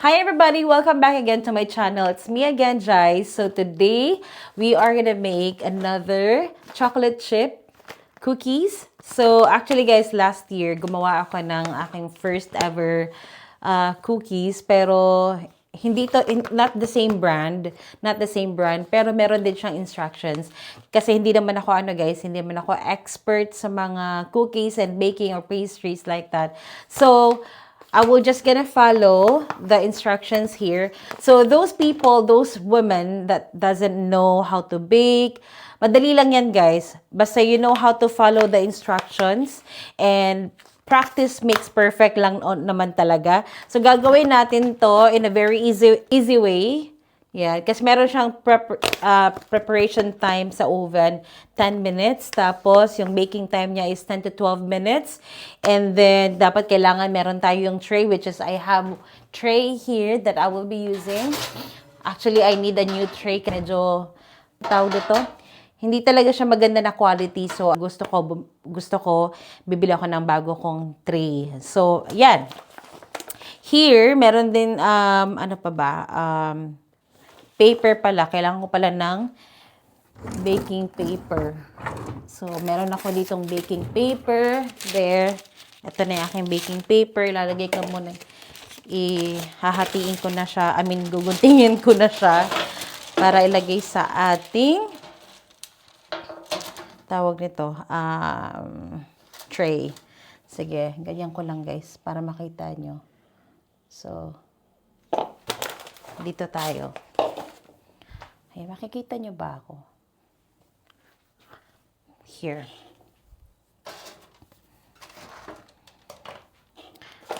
Hi everybody, welcome back again to my channel. It's me again, Jai. So today we are gonna make another chocolate chip cookies. So actually guys, last year gumawa ako ng aking first ever cookies, pero hindi to not the same brand, pero meron din siyang instructions. Kasi hindi naman ako hindi naman ako expert sa mga cookies and baking or pastries like that. So I will just gonna follow the instructions here. So those people, those women that doesn't know how to bake, madali lang yan guys. Basta you know how to follow the instructions and practice makes perfect lang naman talaga. So gagawin natin to in a very easy way. Yeah, kasi meron siyang preparation time sa oven, 10 minutes. Tapos, yung baking time niya is 10 to 12 minutes. And then, dapat kailangan meron tayo yung tray, which is I have tray here that I will be using. Actually, I need a new tray. Medyo, tawag dito, hindi talaga siya maganda na quality. So, gusto ko, bibili ako ng bago kong tray. So, yan. Here, meron din, ano pa ba? Paper pala. Kailangan ko pala ng baking paper. So, meron ako ditong baking paper. There. Ito na yung aking baking paper. Ilalagay ko muna. Hahatiin ko na siya. Guguntingin ko na siya. Para ilagay sa ating tawag nito. Tray. Sige. Ganyan ko lang guys. Para makita nyo. So, dito tayo. Ay, makikita nyo ba ako? Here.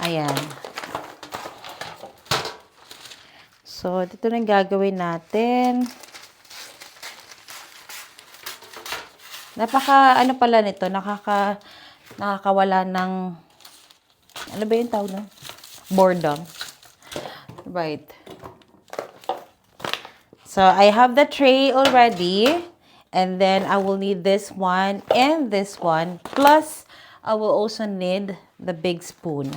Ayan. So, dito na yung gagawin natin. Ano pala nito? Nakakawala ng, ano ba yung tawag na? Boredom. Right. So, I have the tray already. And then, I will need this one and this one. Plus, I will also need the big spoon.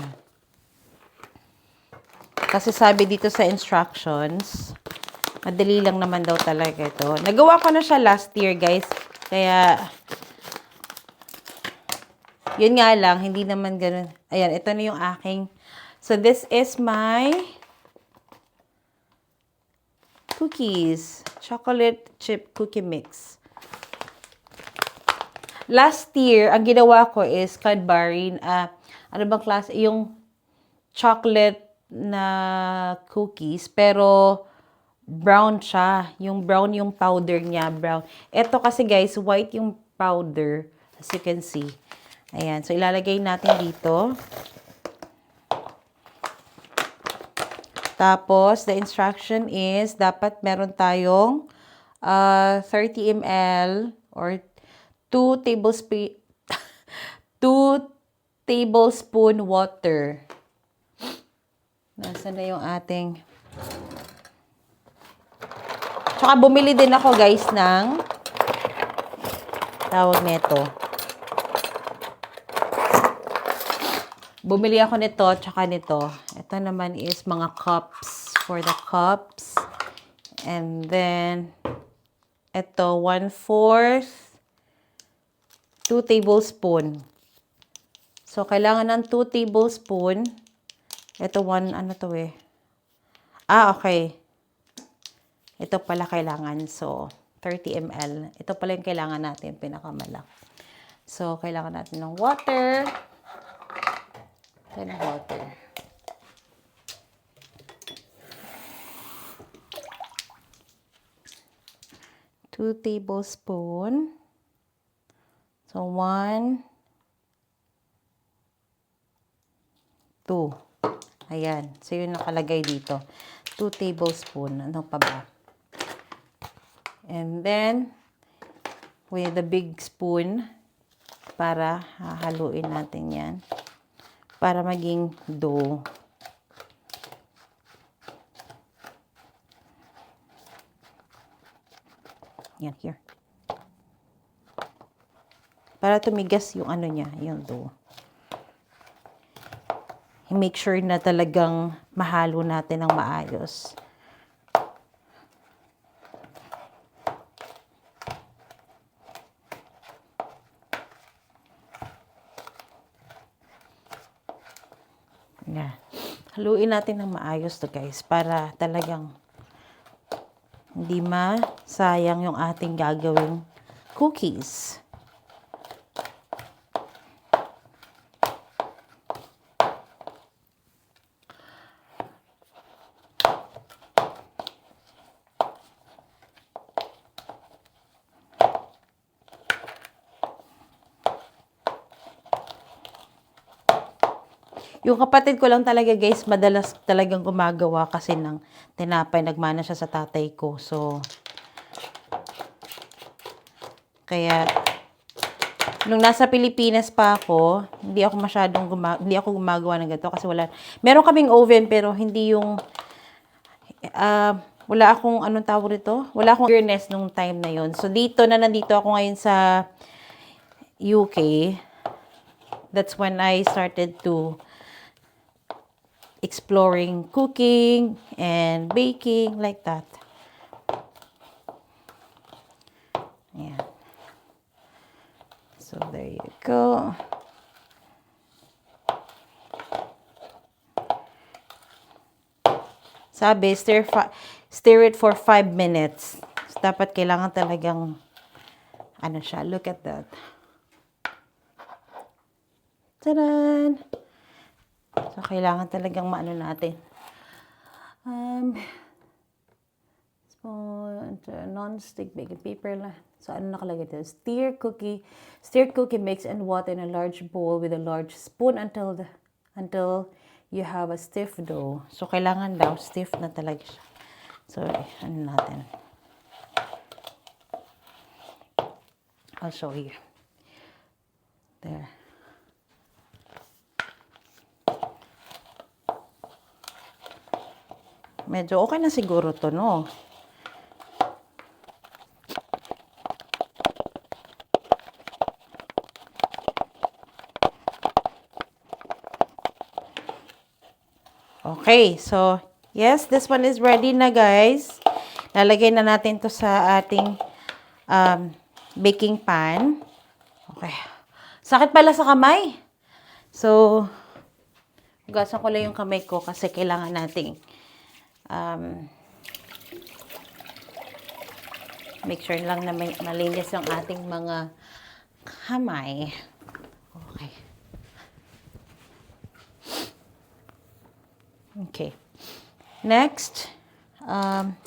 Kasi sabi dito sa instructions, madali lang naman daw talaga ito. Nagawa ko na siya last year, guys. Kaya, yun nga lang, hindi naman ganun. Ayan, ito na yung aking. So, this is my cookies. Chocolate chip cookie mix. Last year, ang ginawa ko is Cadbury. Ano bang klase? Yung chocolate na cookies. Pero, brown siya. Yung brown yung powder niya. Brown. Ito kasi guys, white yung powder. As you can see. Ayan. So, ilalagay natin dito. Tapos, the instruction is, dapat meron tayong 30 ml or 2 tablespoon water. Nasaan na yung ating... Tsaka bumili din ako guys ng tawag nito. Bumili ako nito, tsaka nito. Ito naman is mga cups for the cups. And then, ito, 1/4, 2 tablespoon. So, kailangan ng 2 tablespoon. Ito, ano to eh. Okay. Ito pala kailangan. So, 30 ml. Ito pala yung kailangan natin, pinakamalak. So, kailangan natin ng water. And water. Two tablespoon. So, 1, 2. Ayan. So, yun nakalagay dito. 2 tablespoon. Ano pa ba? And then, with the big spoon, para hahaluin natin yan. Para maging dough. Yan, here. Para tumigas yung ano niya, yung dough. I-make sure na talagang mahalo natin ng maayos. Yan. Haluin natin ng maayos to guys para talagang hindi masayang yung ating gagawing cookies. Yung kapatid ko lang talaga guys, madalas talagang gumagawa kasi ng tinapay. Nagmana siya sa tatay ko. So, kaya, nung nasa Pilipinas pa ako, hindi ako gumagawa ng ganito kasi wala. Meron kaming oven pero hindi yung, wala akong, anong tawag nito? Wala akong eagerness nung time na yon. So, nandito ako ngayon sa UK. That's when I started to exploring cooking and baking like that. Yeah. So there you go. Sabi, stir it for 5 minutes. So, dapat kailangan talagang ano siya, look at that. Tadan! So, kailangan talagang maano natin. Non-stick baking paper lang. So, ano nakalagay dito? Stirred cookie mix and water in a large bowl with a large spoon until you have a stiff dough. So, kailangan daw stiff na talaga siya. So, ano natin? I'll show you. There. Medyo okay na siguro to, no? Okay, so, yes, this one is ready na, guys. Lalagay na natin to sa ating baking pan. Okay. Sakit pala sa kamay. So, hugasan ko lang yung kamay ko kasi kailangan nating make sure lang na malinis yung ating mga kamay. Okay. Okay. Next, ano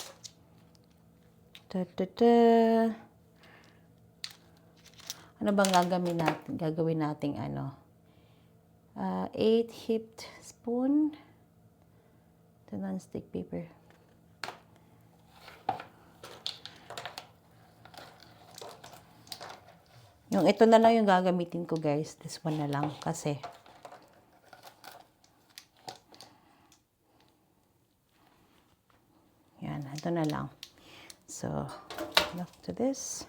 bang gagawin nating ano? 8 heaped spoon. The non-stick paper. Yung ito na lang yung gagamitin ko, guys. This one na lang kasi yan, ito na lang. So, look to this.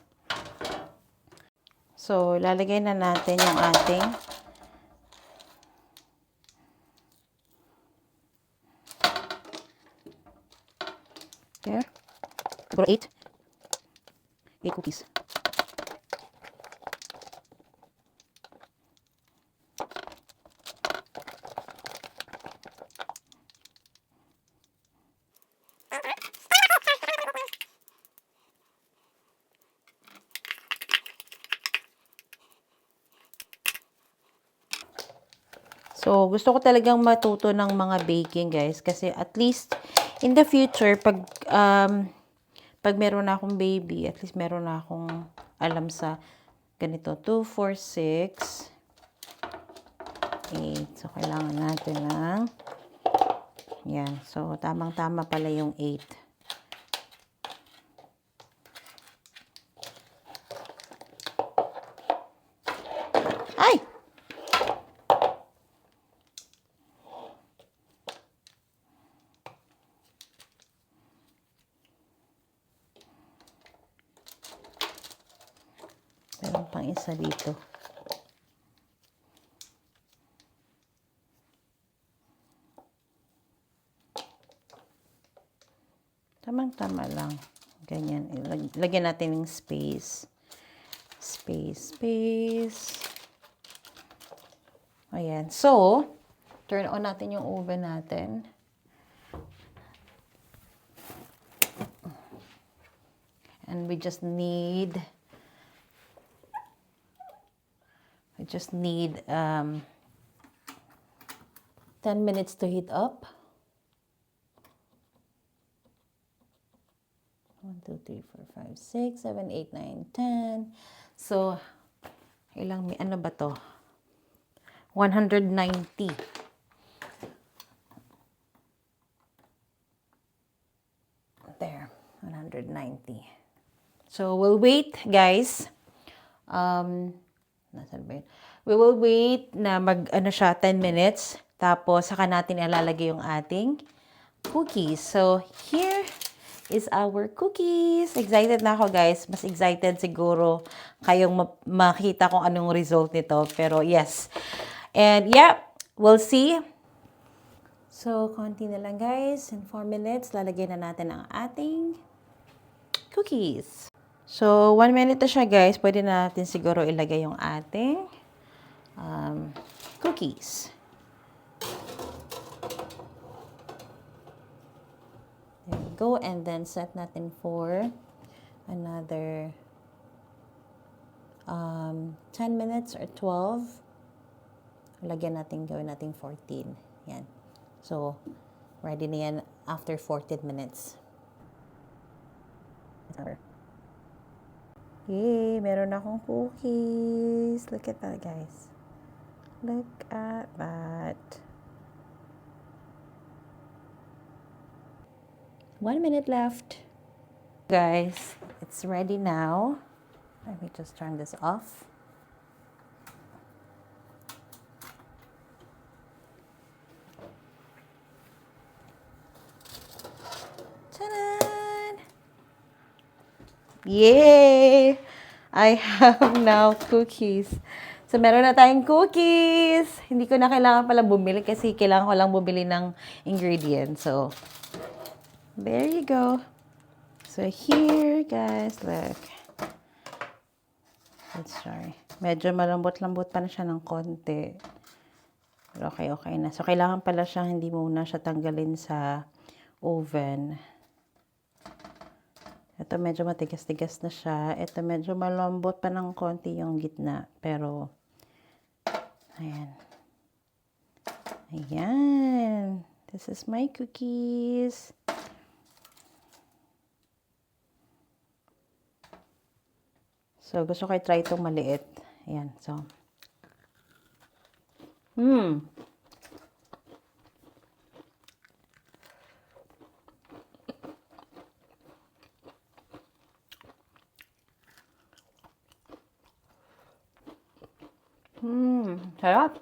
So, lalagay na natin yung ating there. Siguro 8 cookies. So, gusto ko talagang matuto ng mga baking, guys. Kasi at least, in the future, pag meron na akong baby, at least meron na akong alam sa ganito. 2, 4, 6, 8. So, kailangan natin ng yan. So, tamang-tama pala yung 8. Ay! Meron pang isa dito. Tamang-tama lang. Ganyan. Lagyan natin ng space. Space. Ayan. So, turn on natin yung oven natin. And we just need 10 minutes to heat up. 1, 2, 3, 4, 5, 6, 7, 8, 9, 10. So, ano ba to? 190. There, 190. So, we'll wait, guys. Nasaan ba yun? We will wait na siya, 10 minutes. Tapos, saka natin ilalagay yung ating cookies. So, here is our cookies. Excited na ako, guys. Mas excited siguro kayong makita kung anong result nito. Pero, yes. And, yeah, we'll see. So, konti na lang, guys. In 4 minutes, lalagyan na natin ang ating cookies. So, 1 minute na siya, guys. Pwede na natin siguro ilagay yung ating cookies. There we go. And then, set natin for another 10 minutes or 12. Lagyan natin, gawin natin 14. Yan. So, ready na yan after 14 minutes. Yay! Meron akong cookies. Look at that, guys. Look at that. 1 minute left. Guys, it's ready now. Let me just turn this off. Ta-da! Yay! I have now cookies. So, meron na tayong cookies. Hindi ko na kailangan pala bumili kasi kailangan ko lang bumili ng ingredients. So, there you go. So, here, guys, look. Let's try. Medyo malambot-lambot pa na siya ng konti. Pero okay na. So, kailangan pala siyang hindi muna siya tanggalin sa oven. Ito medyo matigas-tigas na siya. Ito medyo malambot pa ng konti yung gitna. Pero, ayan. Ayan. This is my cookies. So, gusto ko i-try itong maliit. Ayan. So, sarap.